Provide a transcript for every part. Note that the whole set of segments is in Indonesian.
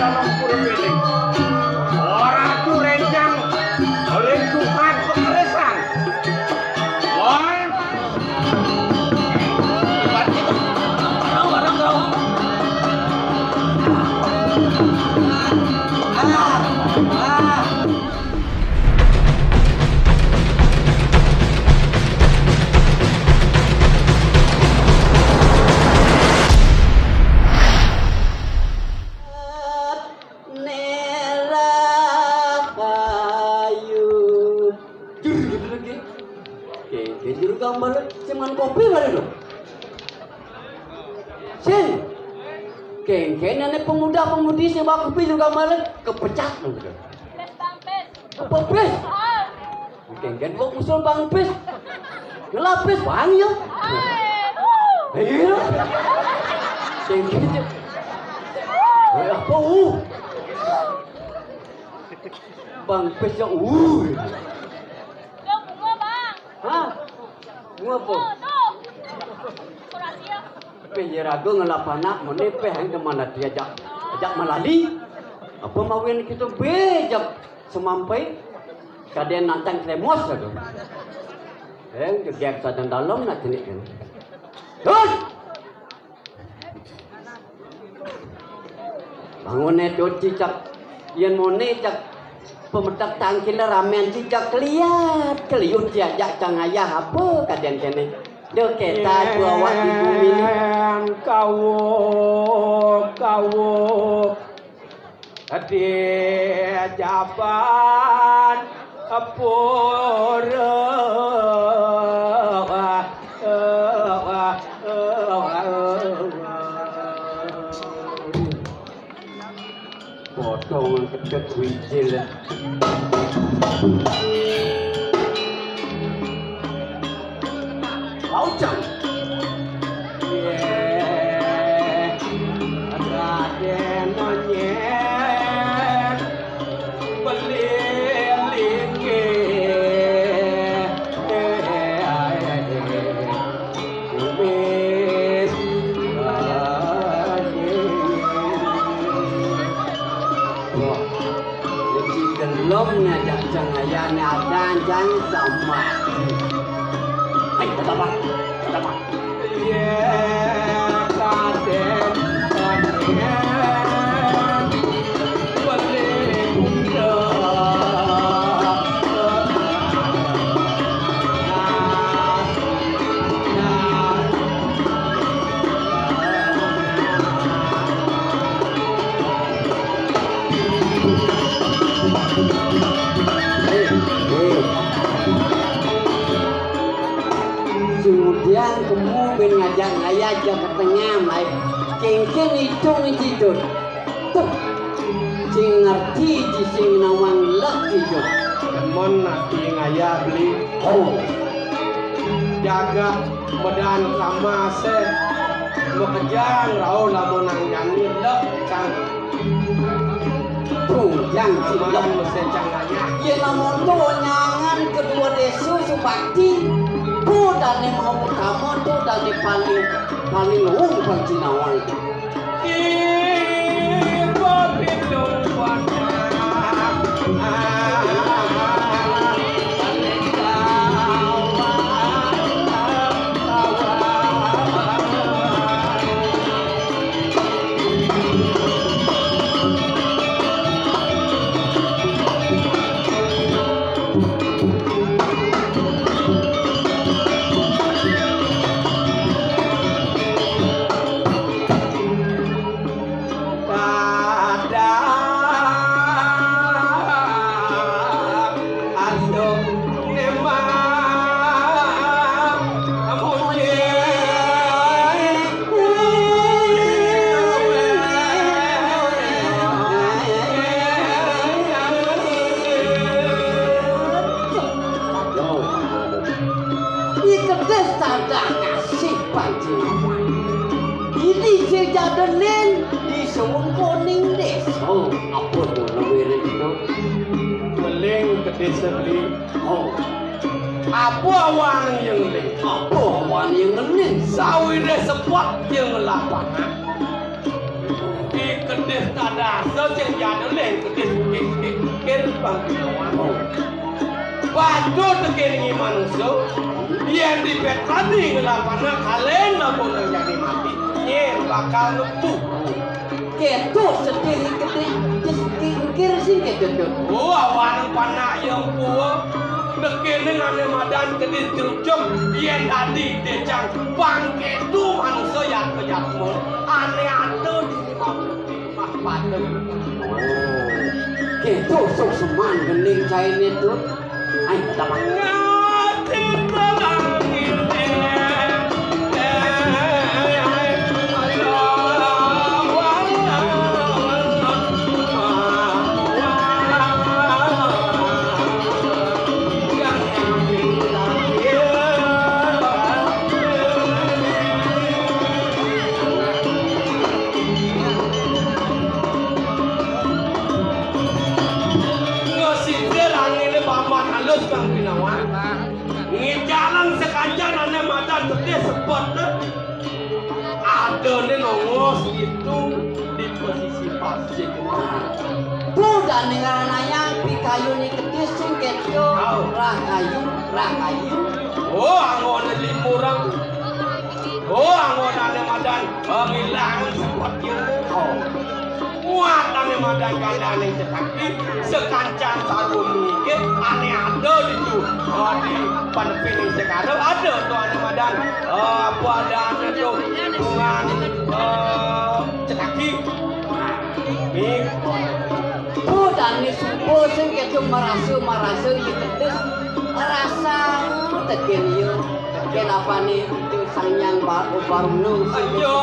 dalam kurung ini. Orang tu rencang, rentungan pekeresan. Wah, gambar cuman kopi baru dong. Sen, kengken nenek pemuda-pemudi sebab kopi juga malah kepecah dong. Apa pres? Kengken bawa usul bang pres, ngelapis bang ya. Iya. Kengken je. Apa bang pres ya Hah? Bunga apa? Penjerago ngelapana menepe hang kemana diajak malali. Apa mawin kita bejak semampai kaden nantang kremos aduh. Gegek sadang dalam nak jenik kan. Terus. Bangun itu cicak yen mone cak pemetak tangkil ramen cicak keliut diajak kang ayah apa kaden kene deu kita dua awak di bumi ni kau ade jaban apura potong kedek wijil Laucang Raden monyet Belilingi Kumis Jadi gelom ngajak cengayan adan jang sama Ayo, kata apa? Yeah, kaden, kemudian kemudian ngajak ngajak ke tengah mai kengken hitung hitung tuh sing ngerti di sing nawang lek hitung demon nanti ngajak beli jaga medan sama se mengejar rau lamun nang jani lek cang yang cilok mesin canganya ye namun tuh nyangan kedua desu subakti dan yang mau utama tu dari paling umpan Cinawan. Ibu bidung Jadenin di Sumkoning desa. Oh, apa tu namanya itu? Beling ke desa beli. Oh, apa awan yang le? Apa awan yang le? Sawi desa buat yang lapangan. Di kedis tada sing jane leng kedis kir bang Batu tekiringi manusia yang di petani ngelapana kalian apa jadi mati yen bakal lepuh ketuk sedih gede kir sih ketuk oh awan panak yang puas nekene ngane madan kedis jerucuk yen tadi decang bangke tu manusia yang kejatmu aneh atuh di mah padem ketuk sok seman gening cairnya tuh ayo dapat ada nih nongos itu di posisi pasti bukan dengan ayang pikayu nih kedis sing ketuk rakayu oh angon limurang oh angon ane madan ngilangan seperti oh muatan ane madan kandane cekaki sekancan sarung iki ane ada itu di panepin sekarang ada tuh ane madan apa ada ane tuh dengan cekaki bukan nih subuh sing ketuk merasa iya kedis rasa tekin yo kenapa nih itu sangyang baru nu ayo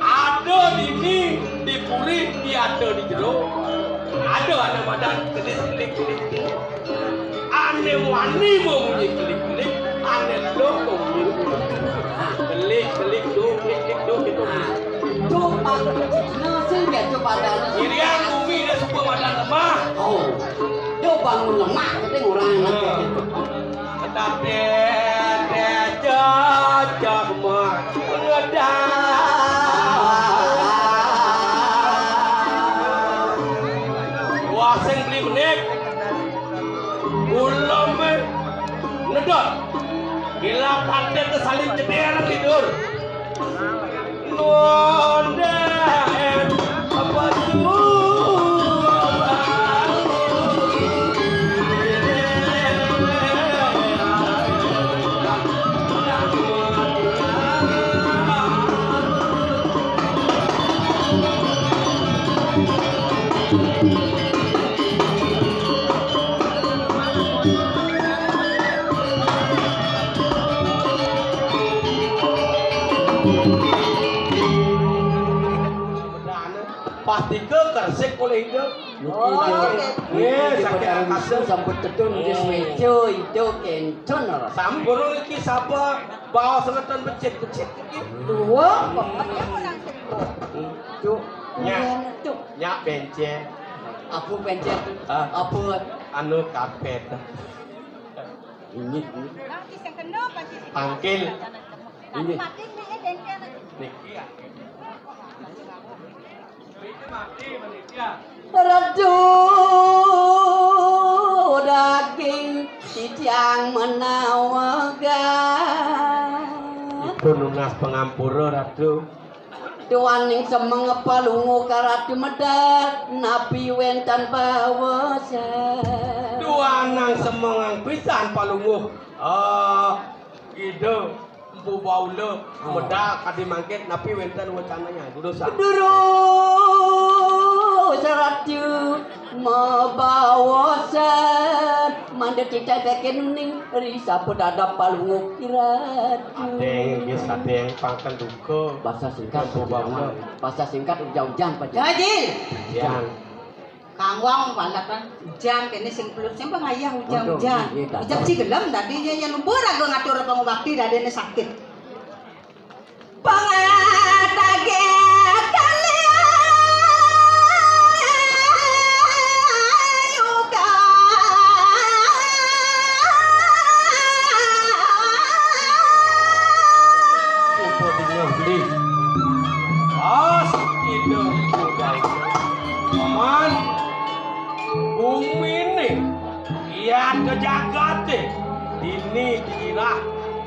ada di sini di puri ada di jero ada anak badan kelis ane wani mau bunyi kelik ane lo mau bunyi kelik do gitu tuh sing ketuk pada irian bumi dia suka badan lemah oh tuh bangun lemah keting orang tapi jajak mah waseng beli menik ulam ngedot gila pantai kesalin jeder tidur nonden apa pasti ke kersek oleh hidup. Sakit kasih sambut tetun di meja itu kencon lah. Sambur lagi siapa bawa sengetan becet. Dua. Itu. Nyak bencet. Aku bencet. Apa? Anu kapet. Ini. Pangkil. Ini. Niki. Reduh daging titiang menawagan itu nunas pengampura ratu Duaning semeng palungu karat medar napi wentan bawasan. Duanang semengang pisan palunguh. Ide bu baula medak kadi mangket napi wenten wacananya dosa. Duru saratu mabawasan manda tidak bikin ning risa pedadap palungu kirat. Adeng geus adeng pangkan duka. Bahasa singkat bu baula. bahasa singkat jauh-jauh pada. Jadi, Yang Kang Wong balapan hujan kene sing peluk sing pangayah hujan-hujan. Iya, tak Ijab si gelem tadi nya lumpur aku ngatur pangobati dadene sakit. Pangatage kejagate dini dikira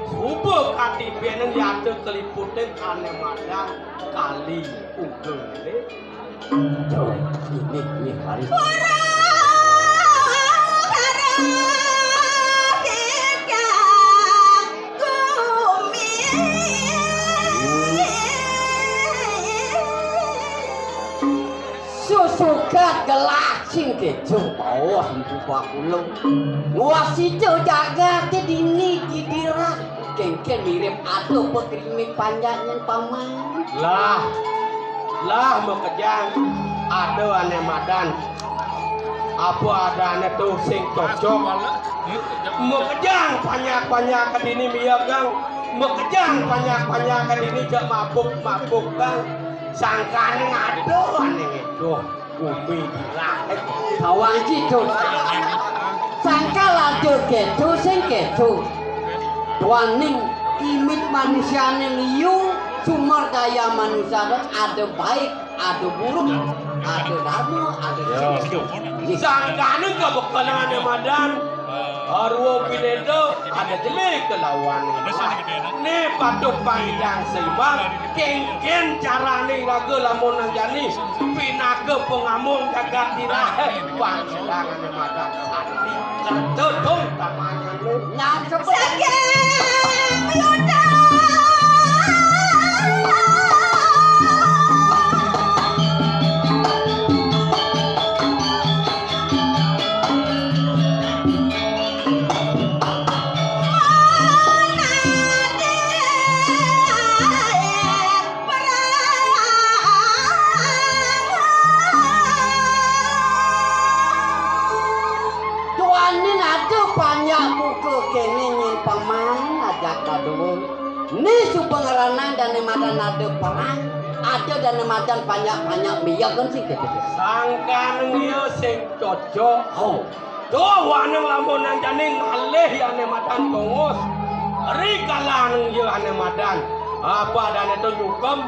subuh kati beneng yate keliputin ane madang kali ugel Ini hari suka gelak sing kejo bawah ibu bakulung wasijo jaga ke dini didirah kengken mirip aduh pekrimi panjangnya paman lah mau kejang ada ane madan apa ada ane tuh sing cocok mau kejang banyak ke dini miagang mau kejang banyak ke dini jak mabuk kang sangkane ngado ane itu umi lah kawang cicut sangka lado kejo sing kejo waning imit manusia yang liu sumber daya manusia ada baik ada buruk ada dharma ada sangkane gak bekalan ane madan arwo pinedo ada jelek kelawan ne patut pandang seimbang kengken carane lagu lamun nang jani pinake pengamun jagat dirahe pandang ane madan sandi kadodong tamanya lu nyata ini subengeranan dan nemadan ada perang ada dan nemadan banyak biar kan sih gitu sangkan ieu sing cocok tuh wanang lamun nang jani ngalih ya nemadan tongos rikalang ieu ane madan apa dan itu nyukem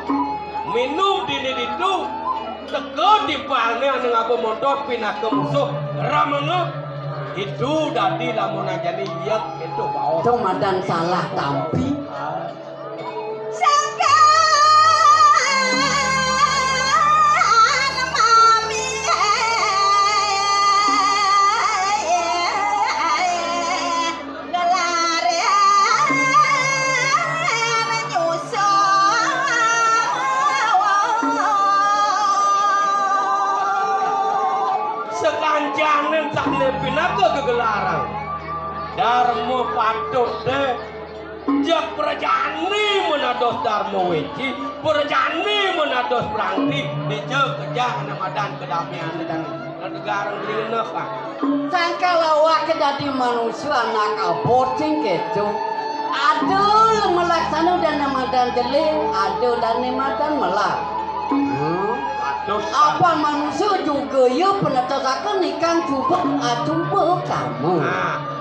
minum dini itu teke di palne ane ngapa mondot pindah ke musuh ramenge itu dadi lamun nang jani ieu itu bawa itu madan salah tampi sekancanen sakne pinaka kegelaran darmo patut deh jak perjani menados darmo weci perjani menados prangti dijek kejah namadan kedamaian dan negara dina kan sangka lawak dadi manusia anak abocing kejo aduh melaksana dan namadan jeling aduh dan namadan melak apa manusia juga ya penetasakan ikan coba acumpa kamu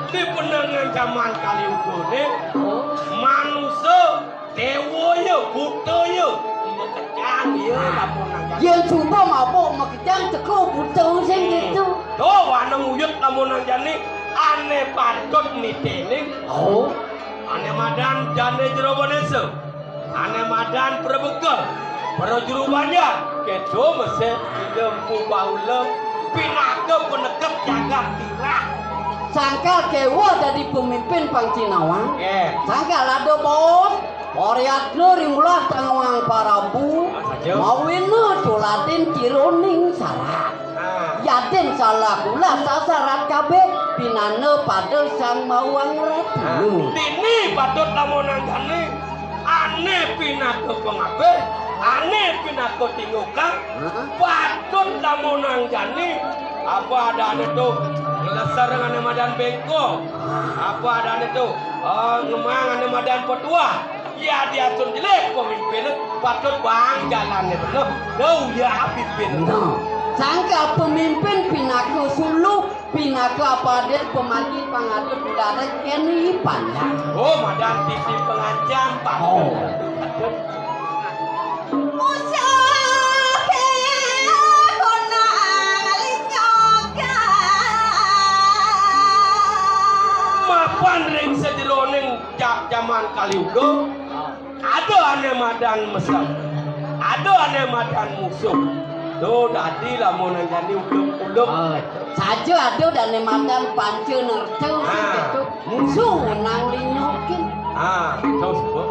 di pendengar zaman kali ini manusia dewa ya buta ya mekejang ya lamunan yang coba mabuk mekejang teko buta sing gitu tuh wanang uyut lamunan jani ane patut nitening ane madan jane jero bonese ane madan perbekal para juru banyak kedo mese lempu baulem pinake penekep jaga tirah Sangkal kewa dari pemimpin Pangcinawang. Sangkal ada bos. Oriatno rimlah tangwang parabu. Mawina tulatin kironing sarat. Yaden salah kula sasarat kabeh pinane pada sang mawang ratu. Dini patut lamunan jane ane pinake pengabe, ane pinake tingukang. Patut lamunan jane apa adane tuh ngelesar dengan madan bengko. Apa adane tuh ngemang ane madan petua. Ya dia sun jelek pemimpin patut bang jalannya bener. Dau ya pimpin. Sangka pemimpin pinaka sulu, pinaka pada pemanggil pengadil udara kini pandang. Oh, madan tisi pengancam Pak. Oh. Mapan ring sedironing zaman kaliuga. Ada ane madan mesem. Ada ane madan musuh. Tuh tadi lah mau nanjani uluk-uluk. Saja ada dan madan pancu nertu itu musuh nang linyokin. Tahu sebut.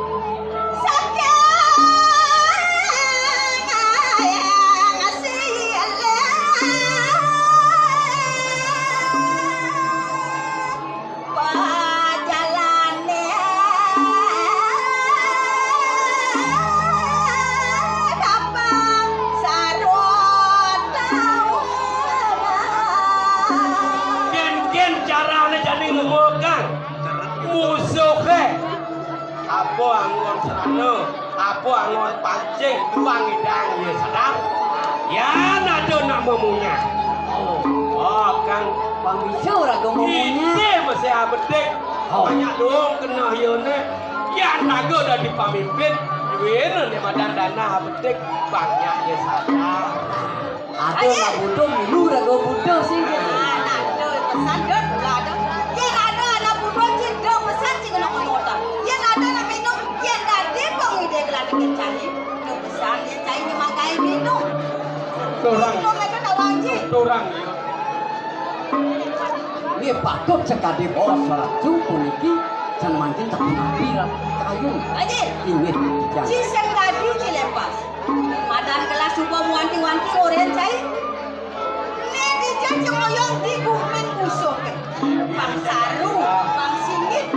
Apa angon serana, apa angon pancing, tuang idang ya sedap. Ya nado nak memunya. Oh kang pambisa raga memunya. Ini masih abedek. Banyak dong kena yone. Ya naga dah di pamimpin. Wena ni madan dana abedek banyak ya sadap. Ada nak budo milu raga budo sih. Nado pesan dot lado. Yen ada anak budo cinta pesan cing nak mota. Yen ada nak minum yen dadi pengide gelane kencani. No pesan yen cai memang kai minum. Torang. Minum mereka tak wangi. Torang ya. Ni patut sekali bos ratu puniki can mangkin tak pira kayu. Aji. Ingin jangan. Ciseng tadi cilepas. Madan kelas subuh wanti-wanti oren cai. Ni dijajah moyong di gumen musuh ke. Pang saru, pang singit,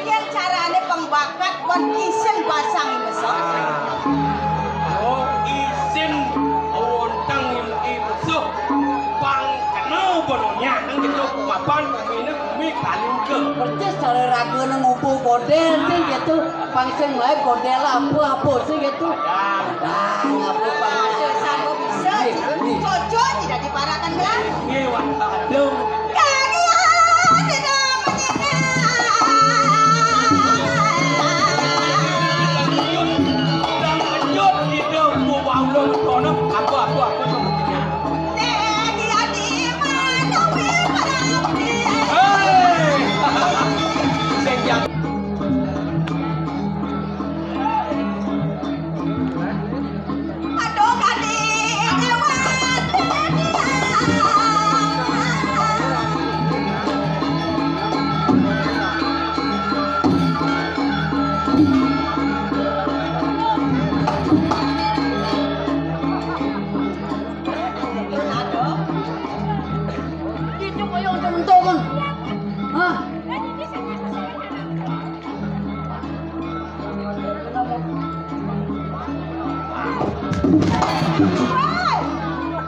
yen carane pengbakat wan isen basang besar. Oh isin wontang ilmu musuh pang kenal bononya nang gitu mapan ini bumi kalim ke. Percis cara raga nang ngumpul godel sih gitu. Pangseng mai godel apa sih gitu. Ngapa Ada sanggup bisa. Cocok tidak diparakan gelas. Ini wadadung.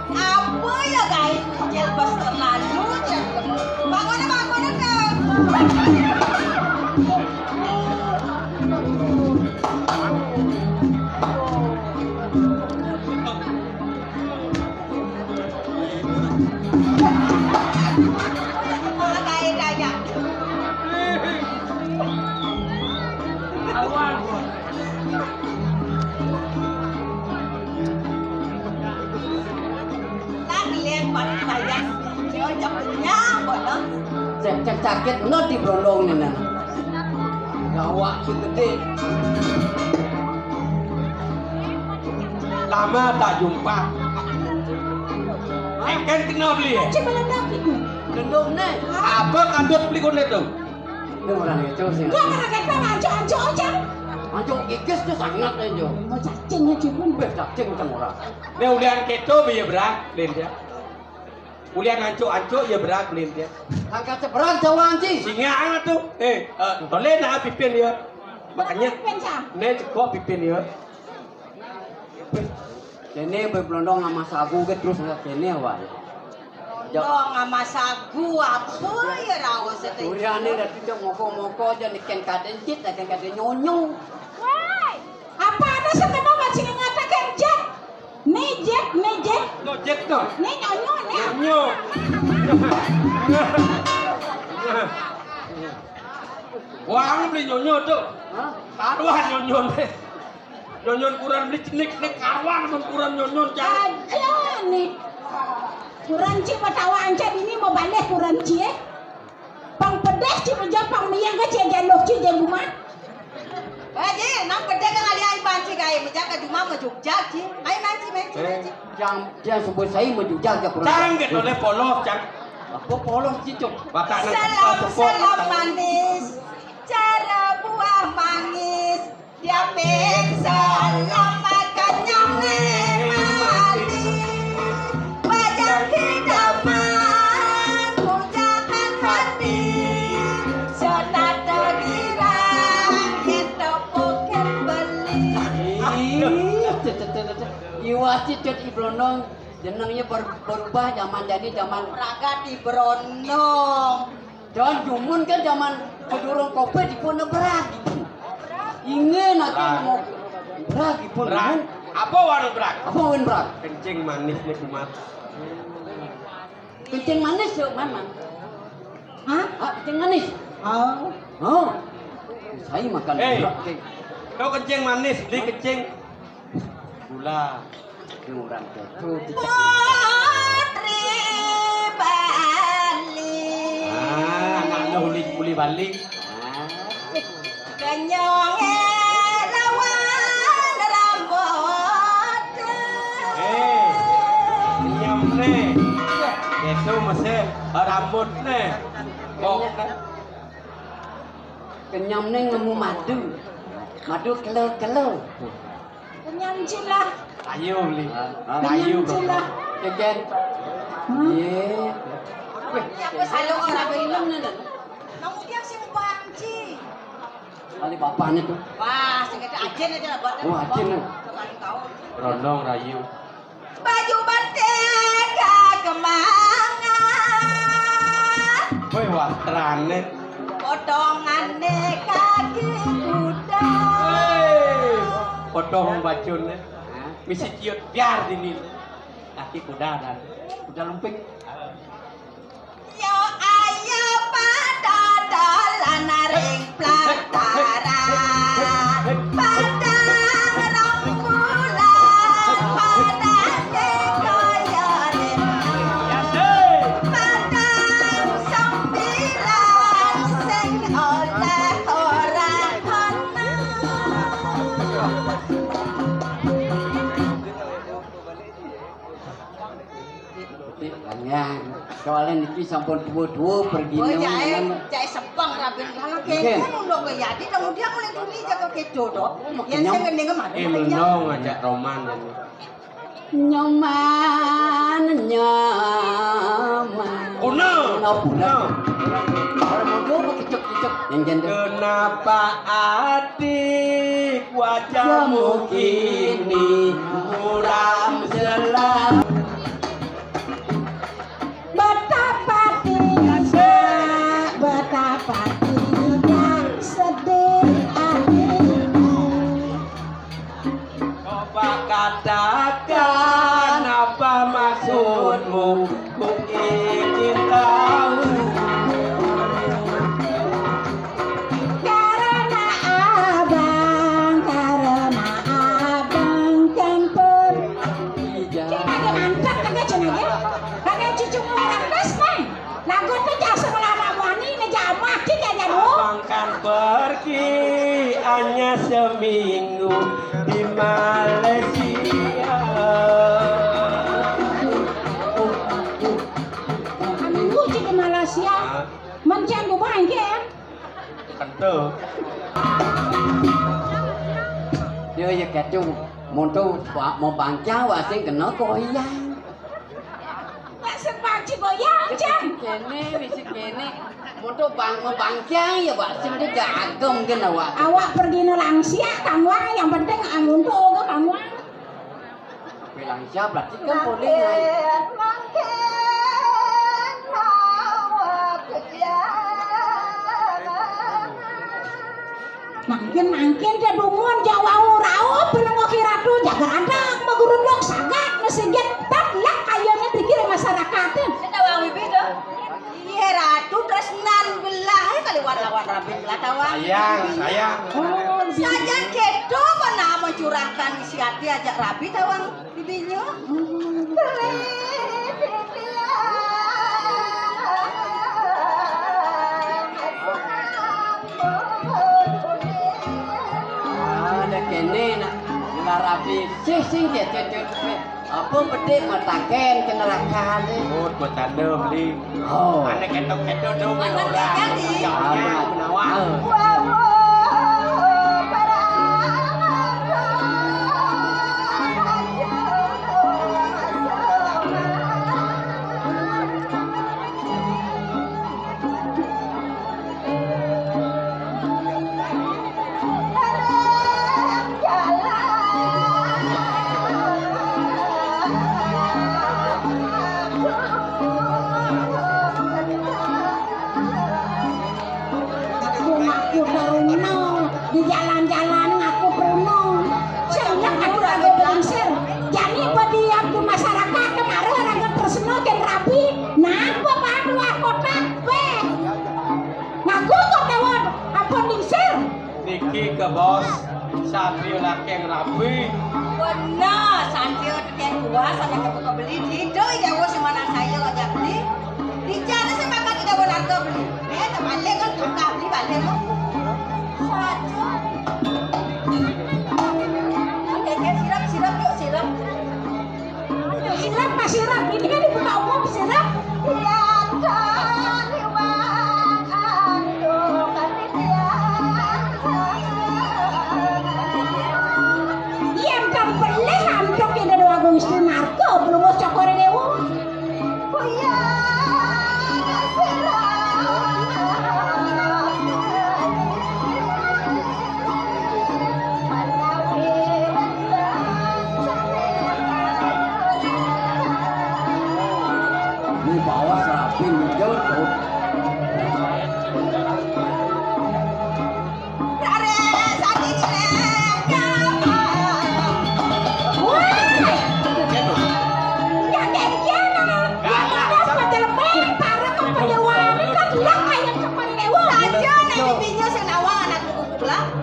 Apa ya guys? Jelbas terlalu bangun sakit no di brondong ini gawak si gede lama tak jumpa. Kan kena beli ya? Coba lihat itu. Gendong nih. Apa kadut beli kon itu? Ini orang itu sih. Dia orang kita anjo aja. Anjo ikis tuh sangat anjo. Mau cacingnya cipun. Cacing kan orang. Nih ulian keto biar berak beli dia. Ulian anco ya berak beli dia. Angkat seberang jauh anjing. Singa anak tuh. Toleh nak pipin dia. Makanya nih cukup pipin dia. Kene berblondong sama sagu ke terus kene wae. Dong sama sagu apa ya rawas itu. Uriane dah tidak moko-moko aja niken kaden cit akan kaden nyonyo. Woi, apa ada sebenarnya macam ngatakan jet? Mejet. No jet no. Nih nyonyo nih. Nyo. Wang beli nyonyo tuh. Hah? Karuan nyonyo deh. Nyonyo kurang beli nik kawan pun kurang nyonyo cah. Aja nih. Kuranci batawa anca ini mau balik kuranci eh. Pang pedas cuma japang miyang ke jaluk ci rumah. Je, nang pedas kan ali ai banci kai menjaga rumah majukjak ci. Ai manci. Jangan sebut saya menjujak ya kurang. Cang oleh polos cang. Apa polos cicok? Batak Salam manis. Cara buah manis. Dia salam makan nyamne manis. Wajah hidaman pujakan hati. Sonata girang kita poket beli. Iwa cicok iblonong jenengnya berubah zaman jadi zaman Raga di Brondong. dan jumun kan zaman kedurung kopi di pun berat. Ingin nanti mau berat di pun. Berak. Apa warna berak? Apa wen berat? Kencing manis nih kumat. Kencing manis yuk mana? Hah? Kencing manis. Oh. Oh. Saya makan berat. Kau kencing manis, beli kencing gula. Orang itu. Putri Bali. Anaknya uli balik. Kenyonge lawan rambut. Nyam nih. Itu masih rambut nih. Kok Kenyam nih ngemu madu. Madu kelo. Kenyang jilah. ayo beli. Ayo Ayo. Keken. Ye. Apa selalu orang minum nih. Kamu dia sih banci. Kali bapaknya tuh. Wah, sekedar ajen aja lah buat. Oh, ajen lah. Kali kau. Rondong rayu. Baju merdeka kemangan. Woi watrane. Potongannya kaki kuda. Potong bacune. Misi ciut biar dini. Kaki kuda dan Udah lumpik. Yo ayo pada dalan ring plataran. Padang rongkulan pada dekoyorin. Padang sambilan sing oleh orang hanang. Banyak. Soalnya niki sampun dua pergi Oh, nang. jai sepang rabin kalau Mungkin. kayak kan udah kayak jadi kemudian mulai tuli jaga kejo doh. Yang kenyang. saya gendeng kemarin. Melong ngajak roman. Nyaman. Kuno. Kuno. Orang mau kicuk-kicuk yang gendeng. Kenapa adik wajahmu kini muram selam? Betapa tidak, betapa tidak sedih hatiku. Coba katakan apa maksudmu? Ku ingin tahu. Karena abang kan pergi. Cina dia mantap kagak cina dia. Kagak cucu orang das nih. Lagu tuh jasa melama wani ngejamah kita ya do. Abang kan pergi hanya seminggu di Malaysia. Anu cik di Malaysia. Mencen gue bangke ya. Kente. Dia ya kecu monto mau bangca wasing kena goyang. Gak sepanci goyang cang. Kene wis kene monto mau bangcang ya wasing dia jagung kena wa. Awak pergi nelangsia kamu yang penting amun tuh ke kamu. Bilang siap berarti kan boleh naik. Mangkin dia dungun Jawa urau belum kira tuh jaga anak magurundok sangat meseget tak kayaknya pikir masyarakatnya. Sedawang bibi tuh. Iya ratu tresnan belah kali warna-warna rapi belah tawang. Sayang. Oh, Saja kedo pernah mencurahkan isi hati ajak rapi tawang bibinya. Ada kene nak rapi sing dia cecet apa bedek mataken ke neraka ni. Oh, buat tanda beli. Oh. Anak ketok-ketok dong. Mana jadi? Menawar. Aku beruno di jalan-jalan aku beruno. Sehingga aku agak belangsir. Jadi pediam di masyarakat kemarin agak personal dan rapi. Nah, apa dua kota be. Ngaku kok tewon apa ningsir? Niki ke bos. Satrio laki yang rapi. Benar, Satrio yang kuas ada kebuka beli itu jawa semana saya ajak beli. Di jalan saya makan tidak benar ke beli. Balik kan tukar beli balik mau. Satrio. Oke, sirap yuk sirap. Sirap mas sirap ini kan dibuka umum sirap. Iya kan, Iya kan beli hampir kita doa gusti narko belum mau cokore dewa. Ni bawa serapin jauh.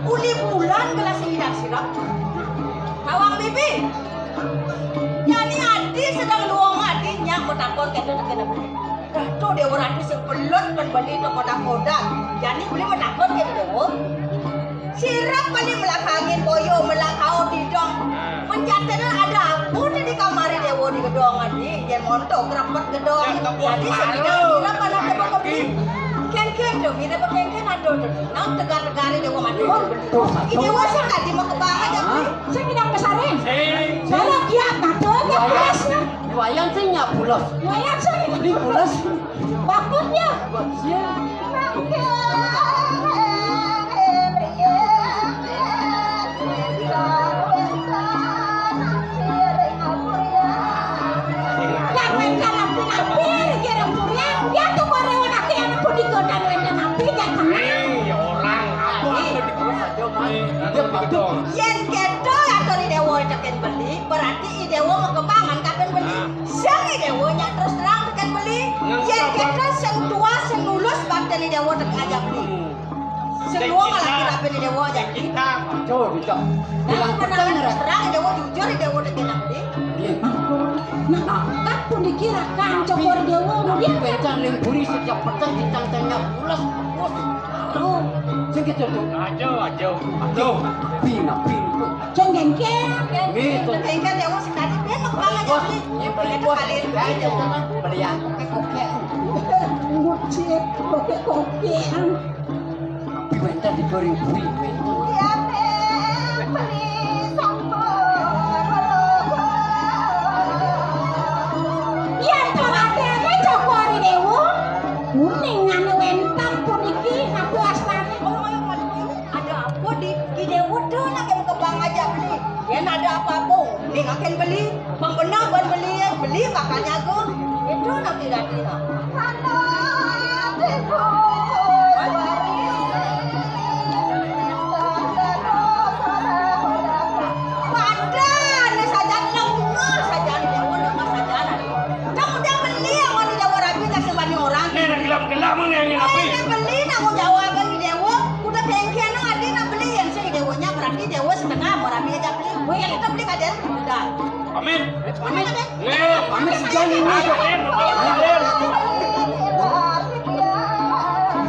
Uli bulan kelas sirap. Tawang bibi. Yani adi sedang luang adinya kotakon kena beli. Ratu dia orang itu sebelum kan beli tu kotak-kotak. Yani beli menakut ke dia. Sirap beli melakangin boyo melakau di dong. Menjatanya ada apa di kamar dia di gedong adi. Dia montok kerapet gedong. Jadi sirap pada ke beli. Ken tu, bila pakai ken ada tu. Nak tegar-tegar dia orang mati. Ini wasa tak di mau kebang aja. Saya tidak besarin. Saya kiat kata dia pulasnya. Wayang sing nyak pulas. Wayang saya Ni pulas. bakutnya. Jangan kalah kira puriang. Dia tu orang laki yang pun digoda dengan api jangan. Orang apa Dia patut. Yen kedo atau di dewa tekan beli, berarti i dewa mau kebangan kapan beli. Sang i dewa nya terus terang tekan beli. Yen kedo sing tua sing lulus bakal di dewa tekan aja beli. Sing tua malah tidak beli dewa aja. kita. Jauh dicok. Bilang Terang petang terus terang i dewa jujur i dewa tekan beli. Nah, kapun dikira kancok orang dewa. Dia pencang lemburi sejak petang dicang-cangnya pulas. Aduh. Sing gitu tu. Ajo. Pina. Jenggengke. Gitu. Kayaknya dewa sekali dia mau bang aja beli. Beli bos aja sama beli yang kokek. Ngucit koke. Tapi bentar digoreng bui. Iya teh beli sampo. Ya torate ame cokori dewo. Kuningan wentang puniki nabi astane. Ada apa di dewa tuh nak yang ke bang aja beli. Ya ada apa-apa. Ni akan beli. Bang benar buat beli makanya go. Itu nak tidak tidak. Gelap mana yang api? Beli nanggung jawab bagi dewa. Udah bengkel nang adi nak beli yang saya dewanya berarti dewa setengah orang beli aja beli. Yang kita beli kaden udah. Amin. Mana kaden? Amin sejauh ini. Amin.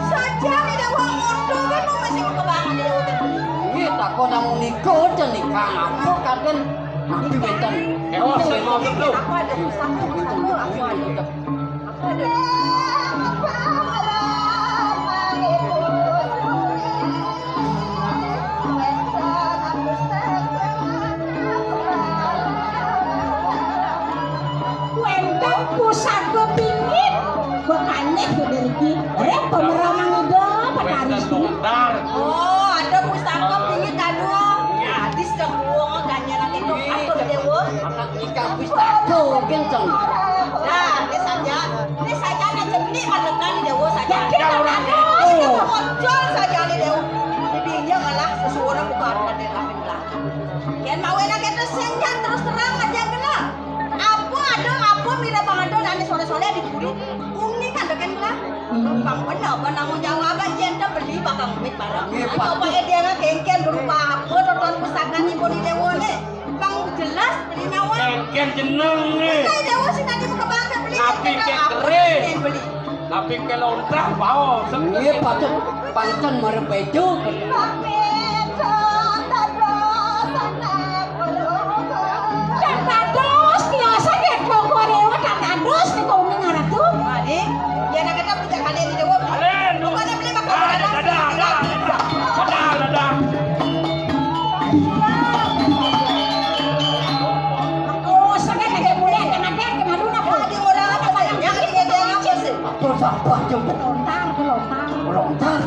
Saja ni dewa motor kan mau masih kebangan dewa. Kita kau dah mau nikah dan nikah apa kan? Tapi bentar. Ewas saya mau dulu. Aku ada aku ada. Pusaka pingin bekannya dari rep pemerangan udah pataris Oh, ada pusaka pingin aduh. Hadis dah buang ganyan nak itu apa dewa? Anak nikah pusaka kencang. Nah, ini saja nak beli malekan dewa saja. Kita orang itu muncul saja ni dewa. Bibinya malah sesuatu bukan pada kami lah. Kian mau enak kita senjan terus terang aja kena. Apa mila bang ada dan sore-sore diburi. Uni kan dekan lah. Bang benar kan nanggung jawab aja anda beli bakal mit barang. Apa dia nak kengken berupa apa tonton pusaka ni boni dewa ni. Bang jelas beli nawan. Kengken jeneng ni. Kai dewa sih nanti buka bangsa beli. Tapi keren. Beli. Tapi kalau ontah bawa. Ini patut pancen merebejo. Lontar.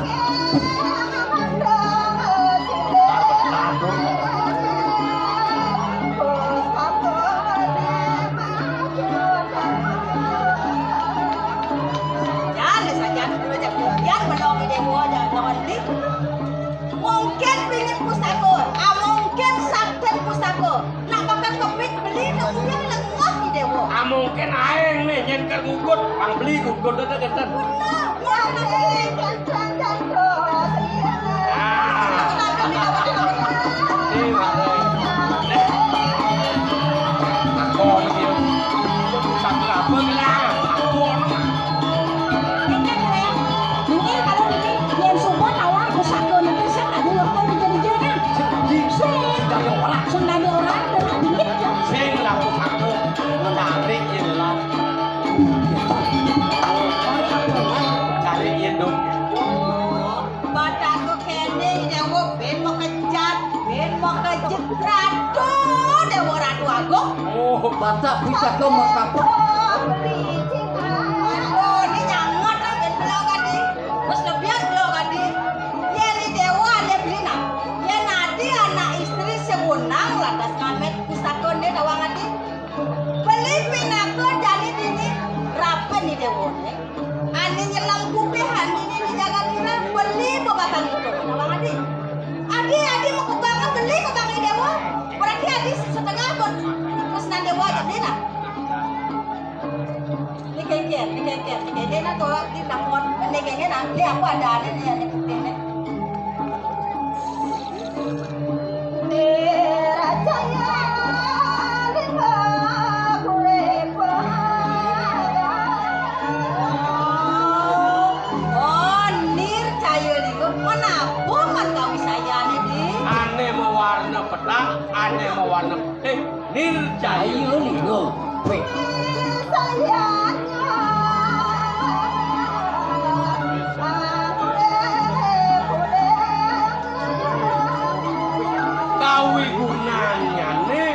Mungkin pingin pustaka, mungkin sakten pustaka. Nak makan kopit beli nak uang lengah di dewa. Mungkin aing nih nyenkel gugut, bang beli gugut itu ketan. Batak bisa ke makapur. Oh, ni nyangat kan belau kadi. Mas lebihan belau kadi. Ya ni dewa dia beli nak. Ya nadi anak istri sebunang lantas ngamet pusaka ni dawang kadi. Beli pinako jadi dini rapen ni dewa ni. Ani nyelang kupihan ini jaga kira beli bebatang itu dawang kadi. Adi mau kebangan beli kebang ni dewa. Berarti adi setengah pun. Nanda wajib ni nak. Ni kengker nak tolak di dapur. Ni kengker nak. Ni apa ada ni ni ni. Oh, nir cahaya ni. Mana apa man kau saya ni? Aneh mewarna pedang. ane mawana nirjaya Ayo ligo. Weh. kawi gunanya nih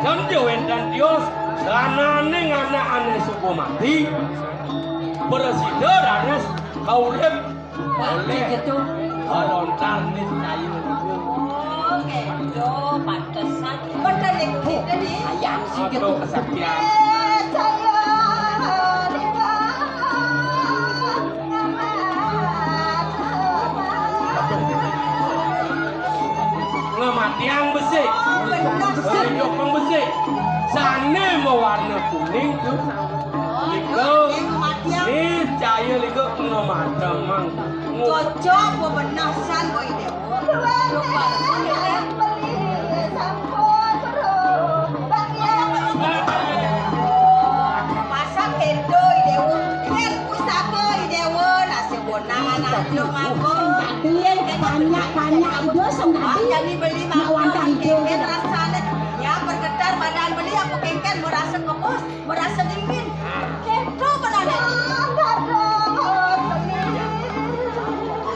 dan jawen dan dios danane ngana ane suku mati presiden anes kaulep oleh Gitu. lontar nih kayu Oke, lo pantesan. Bener nih, bener nih. Ayam sih gitu. atau kesaktian ngematiang besi jokong besi sana mewarna kuning tuh ligo nih cahaya ligo ngematang mang Cocok pemenasan kok ide. Lupa. Masa kendo ide. Ken pustaka ide nasi bonangan aja nganggo. Kalian banyak ide sendiri. Jadi beli Mawanda hijau. kengken rasanya ya bergetar badan beli aku kengken merasa kepos, merasa dingin. Kendo benar.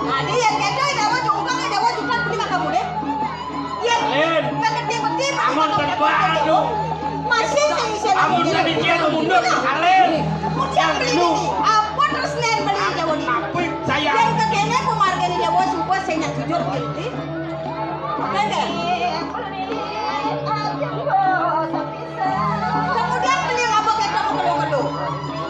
Nah, dia kendo dawa juga beli makan boleh. Iya. Len. Pegeti-peti Amun terbaru masih saya amun tadi dia mundur kalian Kemudian beli ini. Apa terus nen beli dawa ini? tapi saya Yang kekene pemarga di dawa sumpah saya nak jujur beli. Kan? Kemudian beli apa kita mau kedua-kedua.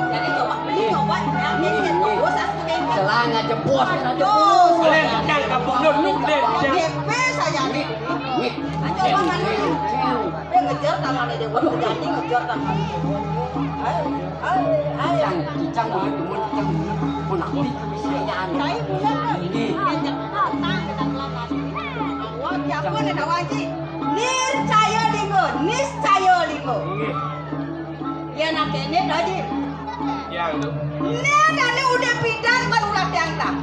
Jadi coba beli coba yang ini terus aku kengken. Celana jebos. Terus. kalian yang kampung dulu deh DP saja nih. Nih. Coba kan dia ngejar tangannya dia waduh jadi ngejar tangannya. Ayo. Yang cicang boleh temen yang menakut saya Saya bulan. Ngajak datang kita belakang. Siapa nih nawaji? Niscaya lingo. Ya nak ini tadi. yang itu Nih dani udah pidan kan udah diangkat.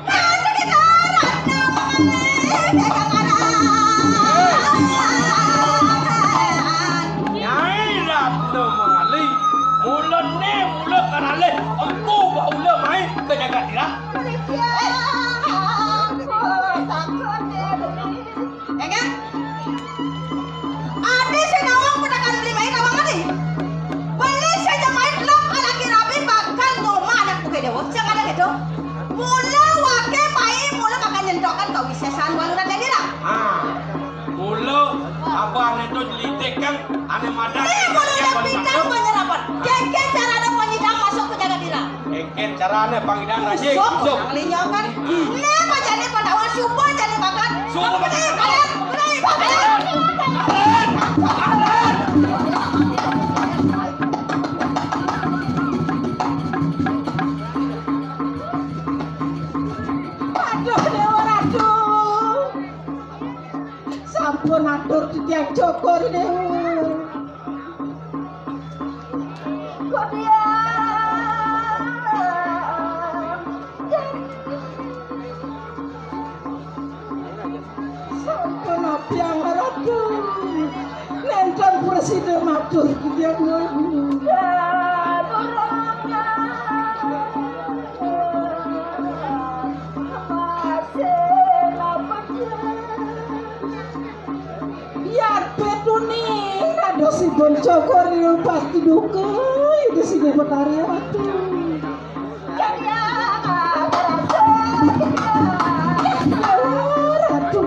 Jadi darat nyai ratno mengali mulut kanale aku baula main ke jaga dira Enggak? Adi saya nawang pedagang beli main nawang adi. Beli saya main lok lagi rapi bakal noma anak bukan dewa. Jangan ada gitu. Mula wake main mula makan nyentokan kau bisa sanwal udah jadi lah. mulut apa ane tuh litekan ane madan Ini mula yang bintang penyerapan. Keke cara ada penyidang masuk ke jaga dira. eken carane pangidang aja Sok kalinya kan. Ini apa jadi pada awal subuh jadi makan. Subuh Beli kalian. Beli kalian. Aduh dewa ratu. Sampun atur tiang cokor dewa. Sampun tiang ratu. Nenten presiden atur tiang Biar petuni ada si boncokor yang pasti duka itu si betari ratu. Ratu.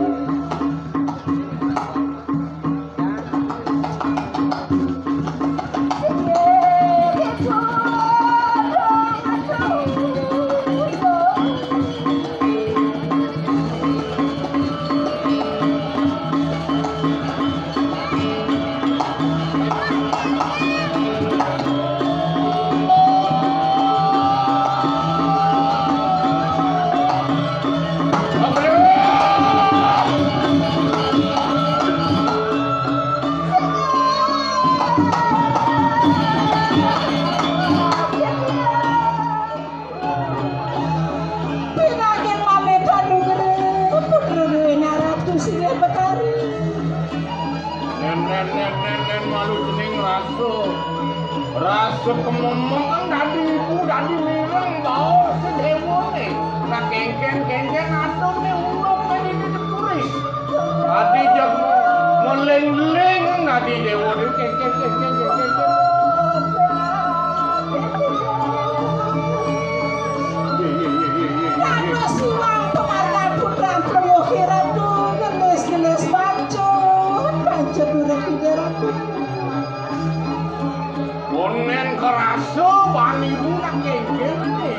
Sekemomong kan dadi ibu dadi mireng bawa sedewo nih. Nah kengken atom nih ulok tadi di dekuri. Tadi jak meleng-leng kan dadi dewo nih kengken. Karena silang pengarang putra Promokiran tuh gelis-gelis pancet durek pinggiraku. Bonen kerasa bani bulan kengken nih.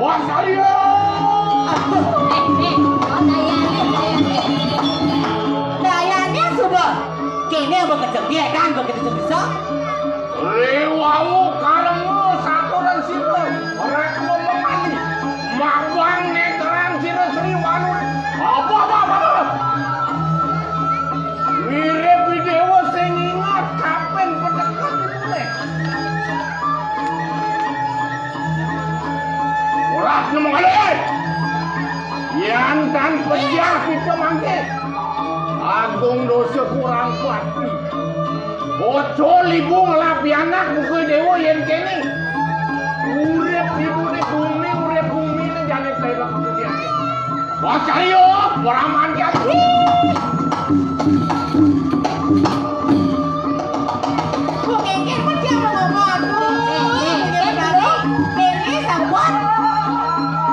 Wah saya. Dayanya sudah. Kini yang bekerja dia kan bekerja bisa. Lewawu karemu saturan situ. Orang ngomong lagi. Mawang neteran situ Sri Wanu. Apa. Mirip video sing ingat kapan pendekat dimulai. Urat ngomong kali. Yantan pejah kita mangke. Agung dosa kurang kuati. Bocor ibu ngelapi anak buku dewa yang kene. Urep ibu di bumi ini jangan tebak dia. Wah cariyo, peraman jati. Kok kengken pun dia mau ngomong. Kengken sahabat.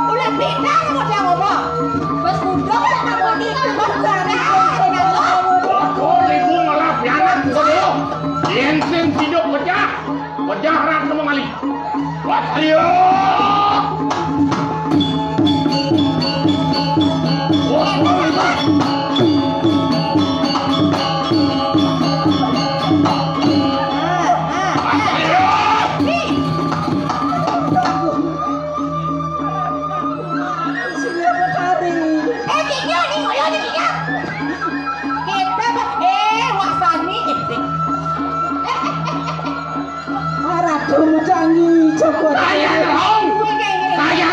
Udah beda sama dia ngomong. Bos muda kan tak mau dikembang sana. Bocor ibu ngelapi anak buku dewa. Yensen hidup pecah rat ngomong kali. Wah cariyo. Canggih cokot. Saya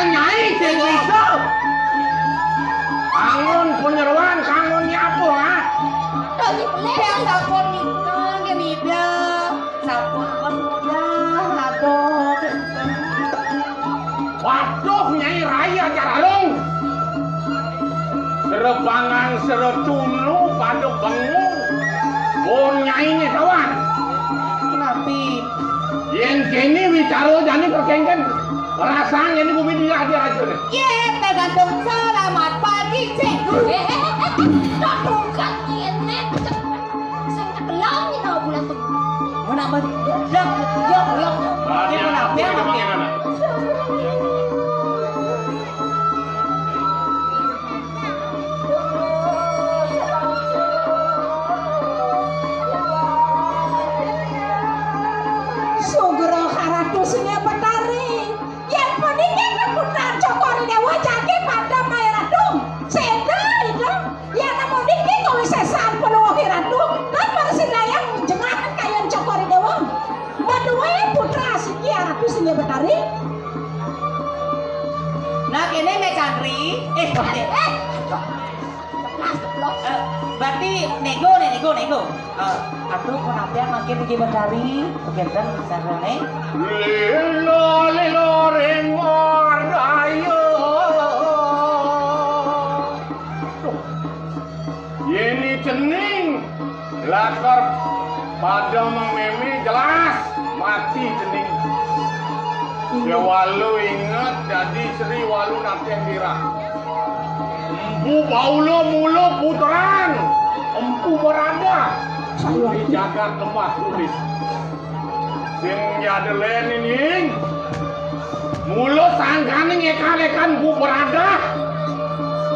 nyai bisa. Kangen penyeruan, kangen nyapu ha. Yang sapon nikah, yang tidak sapon apa sudah aduh. Waduh nyai raya caralong. Serebangan seretunu pada bangun. Oh nyai ini kawan. Kenapa? Yang kini bicara jadi perkengken. Rasanya ini bumi dia racun. Ye, tergantung selamat pagi cek. Tungkat ini saya kebelang ni kau bulan tu. Mana apa? Yok. Dia kenapa? Sugro karatu sunya petari. Yang peningnya keputar cokori dewa jadi pada mayratum. Seda itu. Yang namun ini kau bisa sampul wakiratu. Dan persidayang jengakan kayan cokori dewa. Berdua putra sini aratu sunya petari. Nah, kini me cangri. Berarti nego. Aduh, kenapa makin pergi berdari? Begitu, misalnya. Lilo remor dayo. Ini cening. Lakar pada mememi jelas mati cening. Ya walu ingat jadi Sri Walu nanti yang dirah. Empu baulo mulo putaran. Empu berada. Di jagat tempat tulis. Sing jadelen ini. Mulo sangkane ngekalekan bu berada.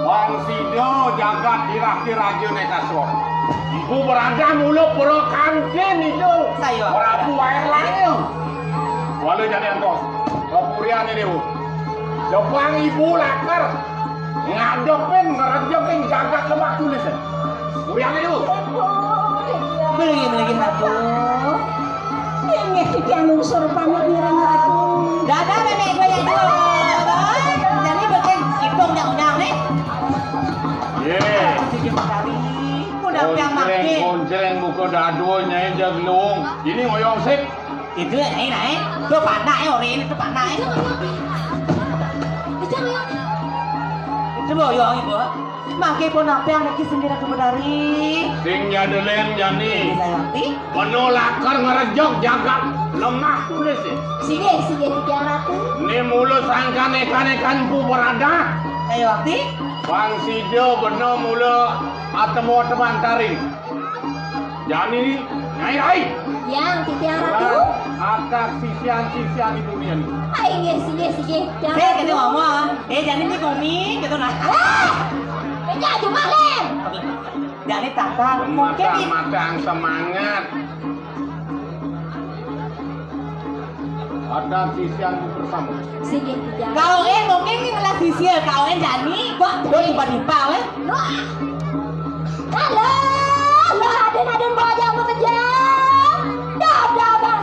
Wang sido jagat dirah-dirah raja nekasor. Bu berada mulo pura kangen itu. Sayo. Orang bu air lain. Walau jadi angkos. Kepurian ini bu. Jepang ibu lakar. Ngadopin ngerajokin jagat tempat tulis. Buyang ini bu. Belum lagi satu. Ini yang lungsur pamit mireng ratu. Dadah nenek gue yang dua. Jadi bikin hidung nyang nih. Ye. Sigi Betari. Udah yang makin. Konjreng buka dadu nyai jaglung. Ini ngoyong sip. Itu naik. Tuh panah ini tuh panah. Itu boyong ibu. Makai pun apa yang lagi sendiri Ratu Betari. Sing nyadelen jani. Sayati. Penolakar ngerejok jaga lemah tulis ya. Sige tiga ratu. Ini mulut sangkan ikan pu berada. Sayati. Bang Sido bener mula atemu teman taring. Jani ni nyai ai. Yang tiga ratu. Akak sisian di dunia ni. Sige. Saya kita ngomong. Jadi ini komik gitu nah. Kayaknya cuma lem. Jadi tata mungkin ini. Matang semangat. Ada sisian bersama. Sige tiga. Kau mungkin ini ngelas sisial kau Jani. Kok tiba-tiba weh. Halo, aden bawa jamu kejam. Dadah bang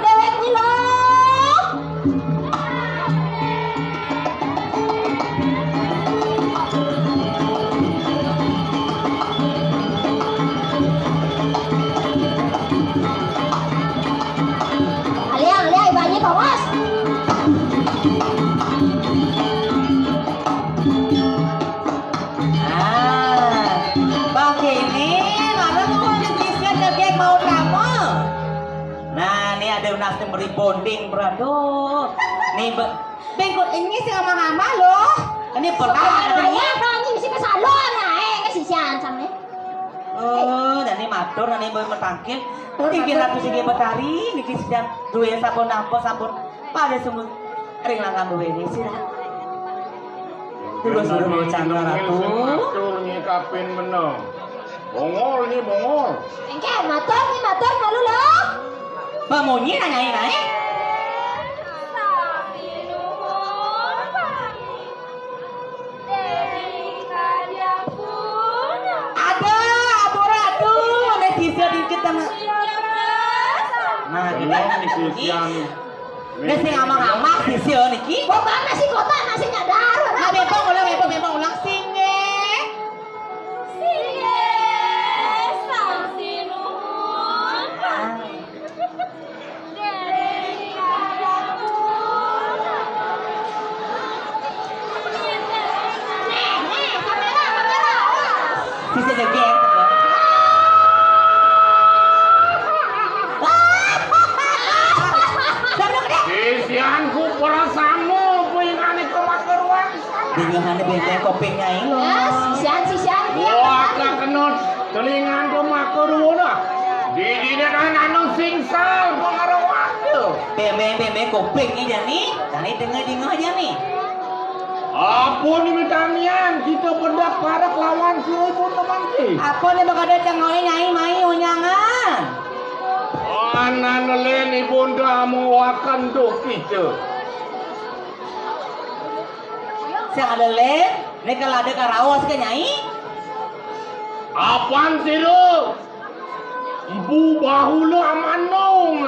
dewek nih lo. Alia ibaratnya kawas. Ada nasib beri bonding berado. Nih bengkot ini sih ngama-ngama loh. Ini pernah ada ya ini mesti ke salon kasih sian sampe. Oh, dan ini matur dan ini boleh mentangkil. Tinggi Ratu Sigi Betari, niki sedang duwe sabun sampun pada semua ring langkang duwe ini sih. Terus suruh Chandra Ratu. Matur nyikapin bener. Bongol. Engke matur malu loh. Bangunnya nanyain naik. Ada, Ratu, netizen dikit sama. Nah, kita sisian. nasi ngama-ngama sisian niki. Bapak nasi kota nasi nyadar. Nah, bebang ulang singe. Bisa jegeng. Sisianku perasamu pingane kemakeruan. Dingahane benteng kopingnya ini loh. Sisian. Wah, kenut telingan kemakeruan dah. Di kan anu singsal pengaruan tu. Bembeng koping ini Jani. Jani dengar aja nih. Apa ni mitanian kita bedak para lawan seribu teman ki. Apa nih bakal ada cengoy nyai mai unyangan. Anan len ibunda mu akan do kita. Siang ada lem, ini kalau ada karawas ke nyai. Apaan sih lu? Ibu bahula amanung.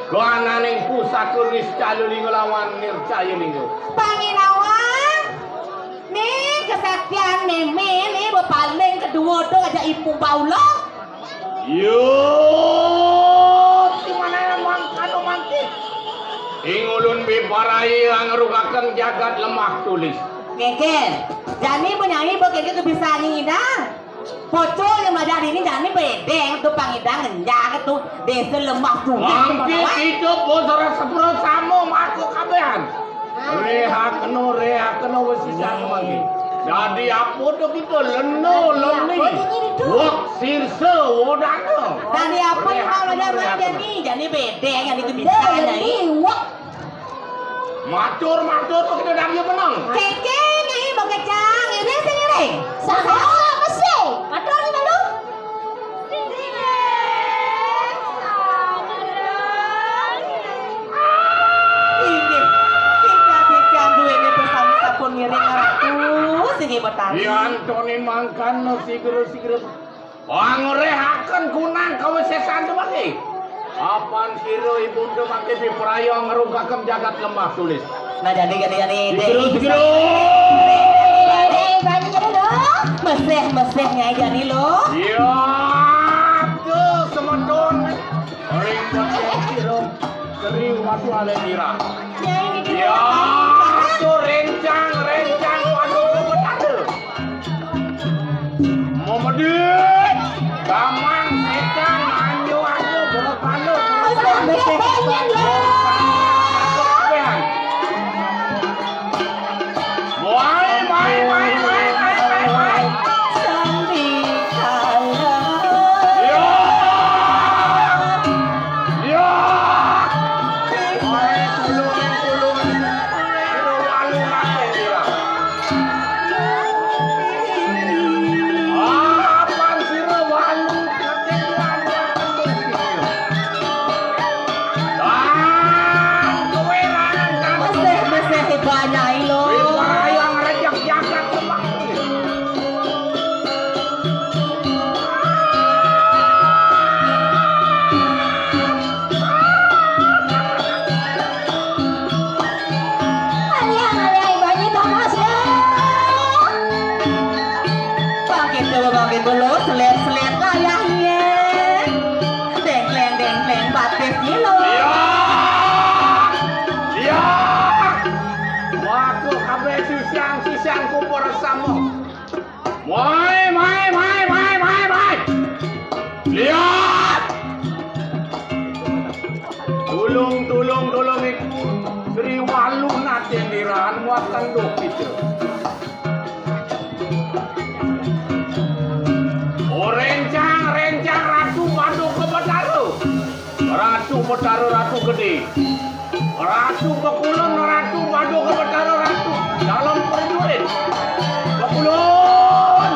Doana ning pusaka niscaya ling lawan nircaya ling. Panginawan. Nih kesaktian meme nih bepaling kedua dong aja ibu baula. Yo, di mana mangki? Ingulun biparai ngarugakan jagat lemah tulis. Ngeken, Jani penyanyi begitu kebiasaan ngidang. Pocol yang belajar ini Jani bedeng tuh pangidang ngenjak tuh desa lemah tulis. Mangki itu bosor sepuluh samo aku kabehan. Reha keno wesisan mangki. Jadi apa tuh kita leno leni. Wak sirse wodano. Tadi apa yang mau belajar Jani bedeng yang kebiasaan nyai. Matur begitu dari menang. Keke nyai bagacang ini sendiri. Saha apa sih? Matur ni lalu. Pun ngiring ratu segi Betari. Antonin mangkan sigere. Pangerehaken kunang kawesesan tu bagi. Apan kira ibu tu makin diperayong ngerungkakem jagat lemah tulis. Nah jadi. Segera. Meseh nyai jadi lo. Ya, tuh semedon. Ring macam kira sering waktu ada kira. Ya, tuh rencang waduh betade. Momedit, gamang setan anjo berpanu. Selet layahnya deng batis ni lo. Ya. Waktu kabeh sisiang kumpul samo. Mai. Lihat. Tulung iku. Sri Walu natin diraan muatan dok itu. Rencang Ratu Bandung ke Betaro. Ratu Betaro Ratu Gede. Ratu Bekulun Ratu Bandung ke Betaro Ratu dalam perjurit. Bekulun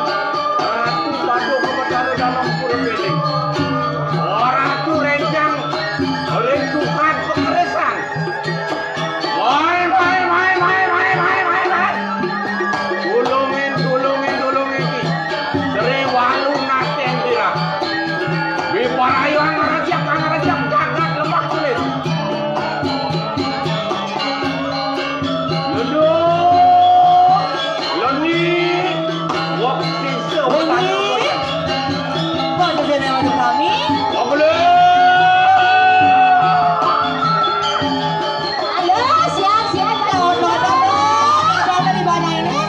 Ratu Bandung ke Betaro dalam perjurit. Ratu Rencang Rentukan Pekeresan. Mai. Tulungin Sri Walu naten dira. Biparayang ngerajak jagat lemah kulit. Leni waktu sewaktu Kau jadi nama kami? boleh. Halo, siap. Ada di mana ini?